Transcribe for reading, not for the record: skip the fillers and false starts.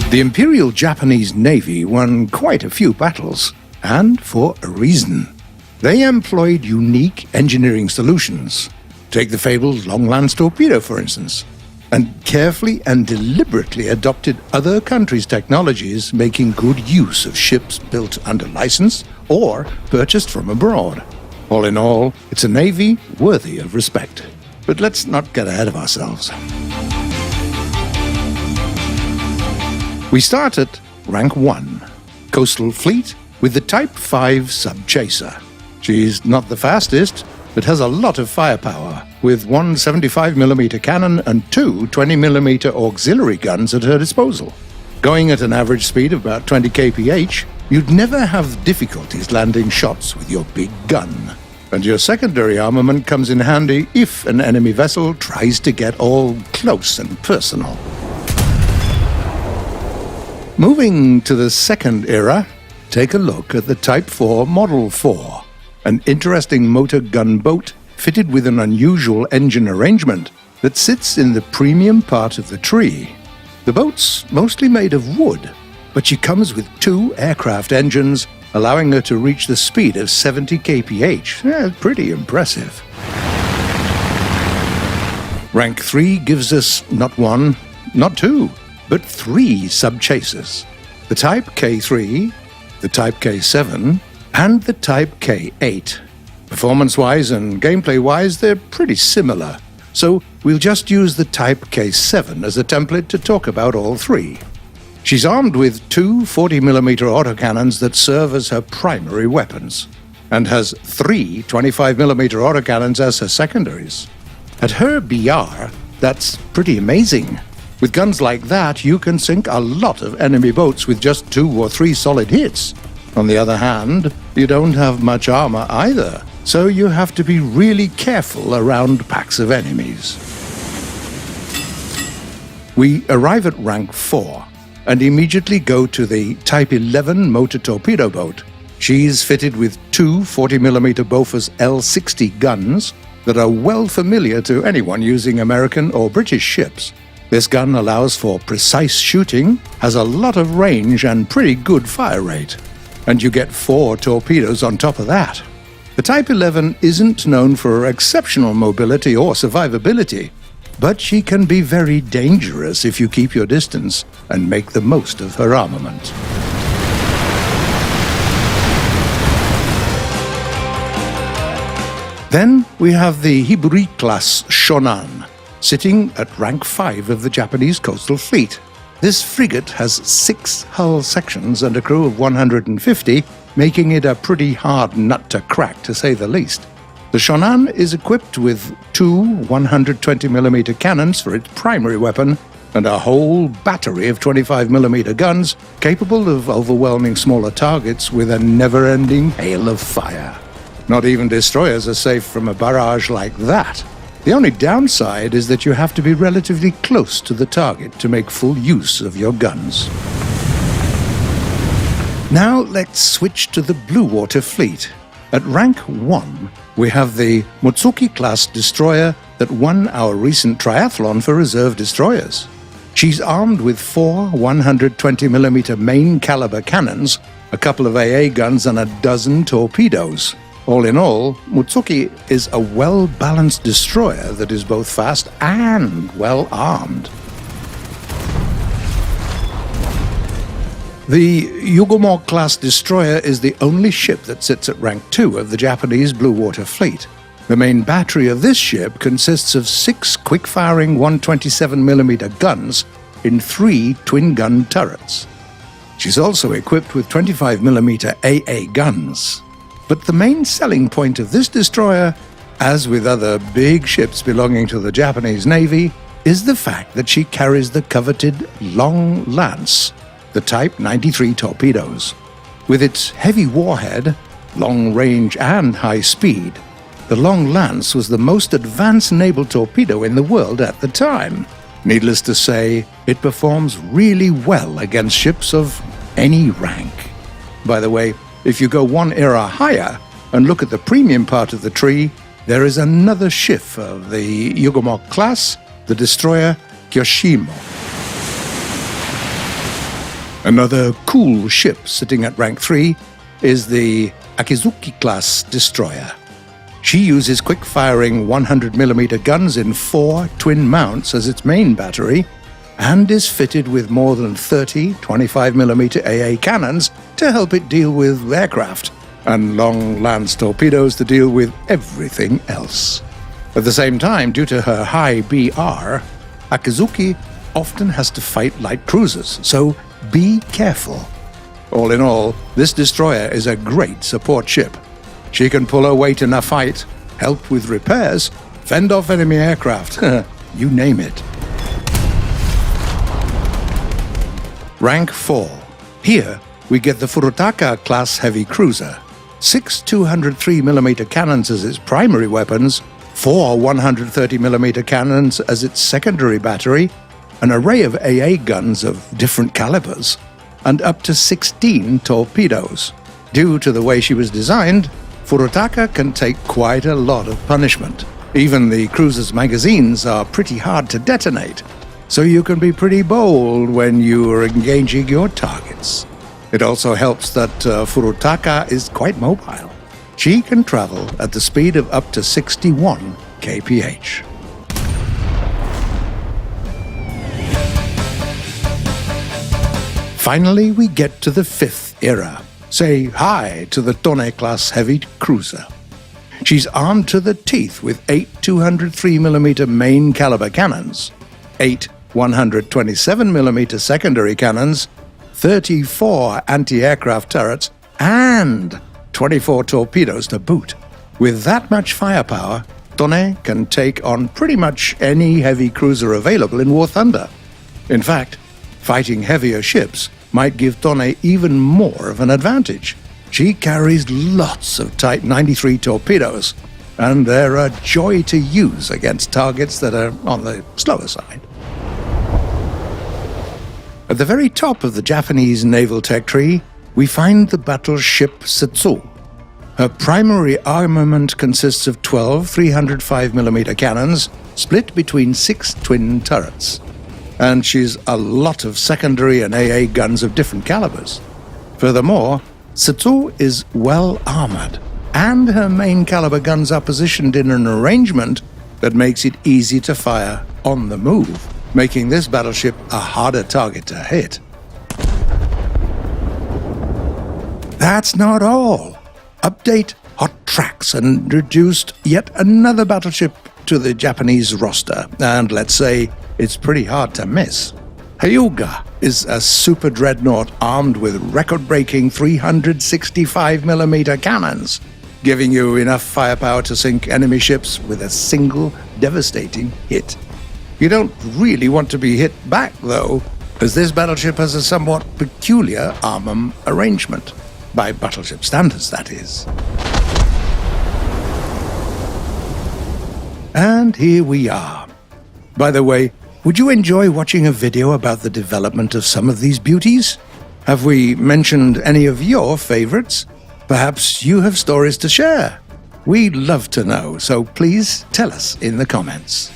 The Imperial Japanese Navy won quite a few battles, and for a reason. They employed unique engineering solutions. Take the fabled Long-Lance torpedo, for instance, and carefully and deliberately adopted other countries' technologies, making good use of ships built under license or purchased from abroad. All in all, it's a navy worthy of respect. But let's not get ahead of ourselves. We start at Rank 1, Coastal Fleet, with the Type 5 Sub-Chaser. She's not the fastest, but has a lot of firepower, with one 75mm cannon and two 20mm auxiliary guns at her disposal. Going at an average speed of about 20 kph, you'd never have difficulties landing shots with your big gun. And your secondary armament comes in handy if an enemy vessel tries to get all close and personal. Moving to the second era, take a look at the Type 4 Model 4, an interesting motor gun boat fitted with an unusual engine arrangement that sits in the premium part of the tree. The boat's mostly made of wood, but she comes with two aircraft engines, allowing her to reach the speed of 70 kph. Pretty impressive. Rank 3 gives us not one, not two, but three sub-chasers. The Type K3, the Type K7, and the Type K8. Performance-wise and gameplay-wise, they're pretty similar, so we'll just use the Type K7 as a template to talk about all three. She's armed with two 40mm autocannons that serve as her primary weapons, and has three 25mm autocannons as her secondaries. At her BR, that's pretty amazing. With guns like that, you can sink a lot of enemy boats with just 2 or 3 solid hits. On the other hand, you don't have much armor either, so you have to be really careful around packs of enemies. We arrive at Rank 4, and immediately go to the Type 11 motor torpedo boat. She's fitted with two 40mm Bofors L60 guns that are well familiar to anyone using American or British ships. This gun allows for precise shooting, has a lot of range and pretty good fire rate. And you get 4 torpedoes on top of that. The Type 11 isn't known for exceptional mobility or survivability, but she can be very dangerous if you keep your distance and make the most of her armament. Then we have the Hiburi-class Shonan, sitting at Rank 5 of the Japanese Coastal Fleet. This frigate has 6 hull sections and a crew of 150, making it a pretty hard nut to crack, to say the least. The Shonan is equipped with two 120mm cannons for its primary weapon, and a whole battery of 25mm guns capable of overwhelming smaller targets with a never-ending hail of fire. Not even destroyers are safe from a barrage like that. The only downside is that you have to be relatively close to the target to make full use of your guns. Now let's switch to the Blue Water Fleet. At Rank 1, we have the Motsuki-class destroyer that won our recent triathlon for reserve destroyers. She's armed with 4 120mm main caliber cannons, a couple of AA guns, and a dozen torpedoes. All in all, Motsuki is a well-balanced destroyer that is both fast and well-armed. The Yugomo-class destroyer is the only ship that sits at Rank 2 of the Japanese Blue Water Fleet. The main battery of this ship consists of 6 quick-firing 127mm guns in 3 twin-gun turrets. She's also equipped with 25mm AA guns. But the main selling point of this destroyer, as with other big ships belonging to the Japanese Navy, is the fact that she carries the coveted Long Lance, the Type 93 torpedoes. With its heavy warhead, long range and high speed, the Long Lance was the most advanced naval torpedo in the world at the time. Needless to say, it performs really well against ships of any rank. By the way, if you go one era higher and look at the premium part of the tree, there is another ship of the Yugomo class, the destroyer Kyoshimo. Another cool ship sitting at rank 3 is the Akizuki-class destroyer. She uses quick-firing 100mm guns in 4 twin mounts as its main battery, and is fitted with more than 30 25mm AA cannons to help it deal with aircraft, and long lance torpedoes to deal with everything else. At the same time, due to her high BR, Akizuki often has to fight light cruisers, so be careful. All in all, this destroyer is a great support ship. She can pull her weight in a fight, help with repairs, fend off enemy aircraft, you name it. Rank 4. Here, we get the Furutaka-class heavy cruiser. 6 203mm cannons as its primary weapons, 4 130mm cannons as its secondary battery, an array of AA guns of different calibers, and up to 16 torpedoes. Due to the way she was designed, Furutaka can take quite a lot of punishment. Even the cruiser's magazines are pretty hard to detonate, so you can be pretty bold when you are engaging your targets. It also helps that Furutaka is quite mobile. She can travel at the speed of up to 61 kph. Finally, we get to the 5th era. Say hi to the Tone-class heavy cruiser. She's armed to the teeth with 8 203mm main caliber cannons, 8 127mm secondary cannons, 34 anti-aircraft turrets, and 24 torpedoes to boot. With that much firepower, Tone can take on pretty much any heavy cruiser available in War Thunder. In fact, fighting heavier ships might give Tone even more of an advantage. She carries lots of Type 93 torpedoes, and they're a joy to use against targets that are on the slower side. At the very top of the Japanese naval tech tree, we find the battleship Setsu. Her primary armament consists of 12 305mm cannons split between 6 twin turrets. And she's a lot of secondary and AA guns of different calibers. Furthermore, Setsu is well armored, and her main caliber guns are positioned in an arrangement that makes it easy to fire on the move, making this battleship a harder target to hit. That's not all. Update Hot Tracks and introduced yet another battleship to the Japanese roster, and let's say it's pretty hard to miss. Hyuga is a super dreadnought armed with record-breaking 365mm cannons, giving you enough firepower to sink enemy ships with a single devastating hit. You don't really want to be hit back, though, as this battleship has a somewhat peculiar armament arrangement. By battleship standards, that is. And here we are. By the way, would you enjoy watching a video about the development of some of these beauties? Have we mentioned any of your favorites? Perhaps you have stories to share. We'd love to know, so please tell us in the comments.